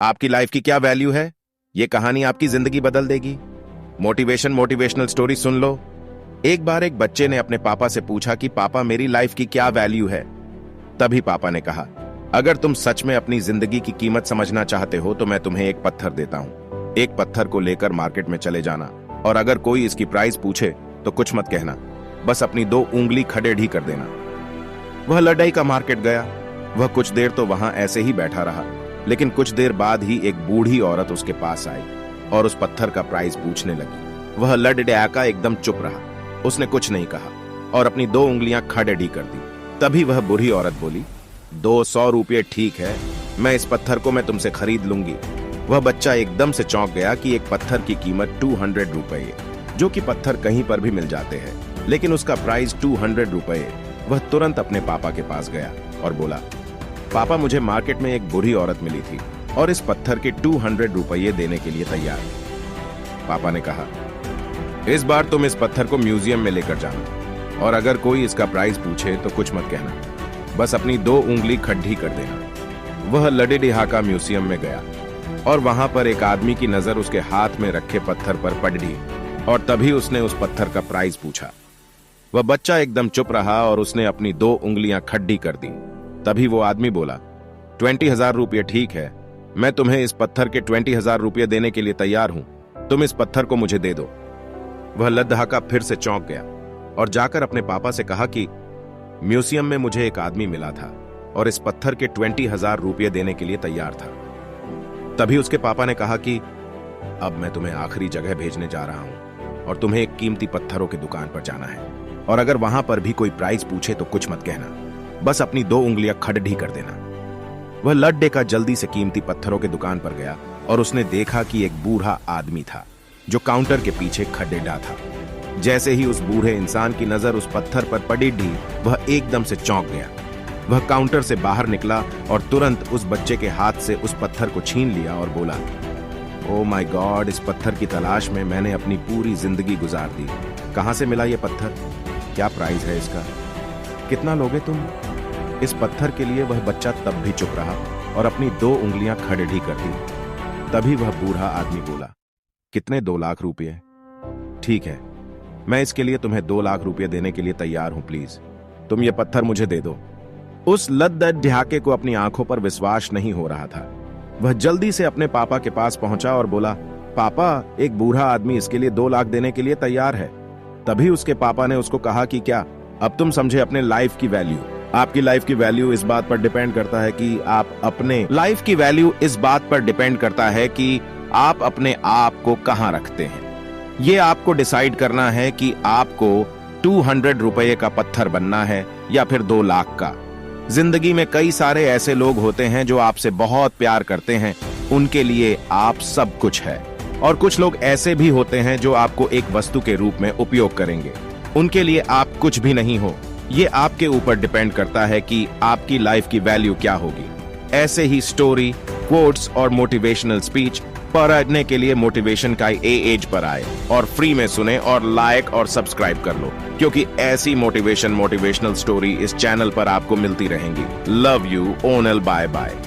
आपकी लाइफ की क्या वैल्यू है? ये कहानी आपकी जिंदगी बदल देगी। मोटिवेशनल स्टोरी सुन लो। एक बार एक बच्चे ने अपने पापा से पूछा कि पापा मेरी लाइफ की क्या वैल्यू है। तभी पापा ने कहा, अगर तुम सच में अपनी जिंदगी की कीमत समझना चाहते हो तो मैं तुम्हें एक पत्थर देता हूं। एक पत्थर को लेकर मार्केट में चले जाना और अगर कोई इसकी प्राइस पूछे तो कुछ मत कहना, बस अपनी 2 उंगली खड़ेढ़ी कर देना। वह लड़ाई का मार्केट गया। वह कुछ देर तो वहां ऐसे ही बैठा रहा, लेकिन कुछ देर बाद ही एक बूढ़ी औरत उसके पास आई और उस पत्थर का प्राइस पूछने लगी। वह लड़डयाका एकदम चुप रहा, उसने कुछ नहीं कहा और अपनी 2 उंगलियां खड़ेढ़ी कर दी। तभी वह बूढ़ी औरत बोली, 200 रुपये ठीक है, मैं इस पत्थर को मैं तुमसे खरीद लूंगी। वह बच्चा एकदम से चौंक गया कि एक पत्थर की कीमत 200 रुपये, जो कि पत्थर कहीं पर भी मिल जाते हैं, लेकिन उसका प्राइस 200 रुपये। वह तुरंत अपने पापा के पास गया और बोला, पापा मुझे मार्केट में एक बूढ़ी औरत मिली थी और इस पत्थर के 200 रुपये देने के लिए तैयार। पापा ने कहा, इस बार तुम इस पत्थर को म्यूजियम में लेकर जाना और अगर कोई इसका प्राइस पूछे तो कुछ मत कहना, बस अपनी 2 उंगली खड्डी कर देना। वह लड़डयाका म्यूजियम में गया और वहां पर एक आदमी की नजर उसके हाथ में रखे पत्थर पर पड़ी और तभी उसने उस पत्थर का प्राइस पूछा। वह बच्चा एकदम चुप रहा और उसने अपनी 2 उंगलियां खड्डी कर दी। तभी वो आदमी बोला, 20,000 रुपये ठीक है, मैं तुम्हें इस पत्थर के 20,000 रुपये देने के लिए तैयार हूं, तुम इस पत्थर को मुझे दे दो। वह लड़डयाका फिर से चौंक गया और जाकर अपने पापा से कहा कि म्यूजियम में मुझे एक आदमी मिला था और इस पत्थर के 20,000 रुपये देने के लिए तैयार था। तभी उसके पापा ने कहा कि अब मैं तुम्हें आखिरी जगह भेजने जा रहा हूं और तुम्हें एक कीमती पत्थरों की दुकान पर जाना है और अगर वहां पर भी कोई प्राइस पूछे तो कुछ मत कहना, बस अपनी 2 उंगलियां खड़ेढ़ी कर देना। वह लड़डयाका जल्दी से कीमती पत्थरों की दुकान पर गया और उसने देखा कि एक बूढ़ा आदमी था जो काउंटर के पीछे खड़ेढ़ा था। जैसे ही उस बूढ़े इंसान की नजर उस पत्थर पर पड़ी डी, वह एकदम से चौंक गया। वह काउंटर से बाहर निकला और तुरंत उस बच्चे के हाथ से उस पत्थर को छीन लिया और बोला, ओ माय गॉड, इस पत्थर की तलाश में मैंने अपनी पूरी जिंदगी गुजार दी। कहां से मिला ये पत्थर? क्या प्राइस है इसका? कितना लोगे तुम? इस पत्थर के लिए वह बच्चा तब भी चुप रहा और अपनी 2 उंगलियां खड़ेढ़ी कर दी। तभी वह बूढ़ा आदमी बोला, कितने? 2 लाख रुपये ठीक है, मैं इसके लिए तुम्हें 2 लाख रुपये देने के लिए तैयार हूं, प्लीज तुम ये पत्थर मुझे दे दो। उस लड़डयाके को अपनी आंखों पर विश्वास नहीं हो रहा था। वह जल्दी से अपने पापा के पास पहुंचा और बोला, पापा एक बूढ़ा आदमी इसके लिए 2 लाख देने के लिए तैयार है। तभी उसके पापा ने उसको कहा कि क्या अब तुम समझे अपने लाइफ की वैल्यू? आपकी लाइफ की वैल्यू इस बात पर डिपेंड करता है कि आप अपने आप को कहां रखते हैं। ये आपको डिसाइड करना है कि आपको 200 रुपये का पत्थर बनना है या फिर 2 लाख का। जिंदगी में कई सारे ऐसे लोग होते हैं जो आपसे बहुत प्यार करते हैं, उनके लिए आप सब कुछ है, और कुछ लोग ऐसे भी होते हैं जो आपको एक वस्तु के रूप में उपयोग करेंगे, उनके लिए आप कुछ भी नहीं हो। ये आपके ऊपर डिपेंड करता है कि आपकी लाइफ की वैल्यू क्या होगी। ऐसे ही स्टोरी, कोट्स और मोटिवेशनल स्पीच पढ़ने के लिए मोटिवेशन का एज पर आए और फ्री में सुने और लाइक और सब्सक्राइब कर लो, क्योंकि ऐसी मोटिवेशनल स्टोरी इस चैनल पर आपको मिलती रहेंगी। लव यू, ओनल, बाय बाय।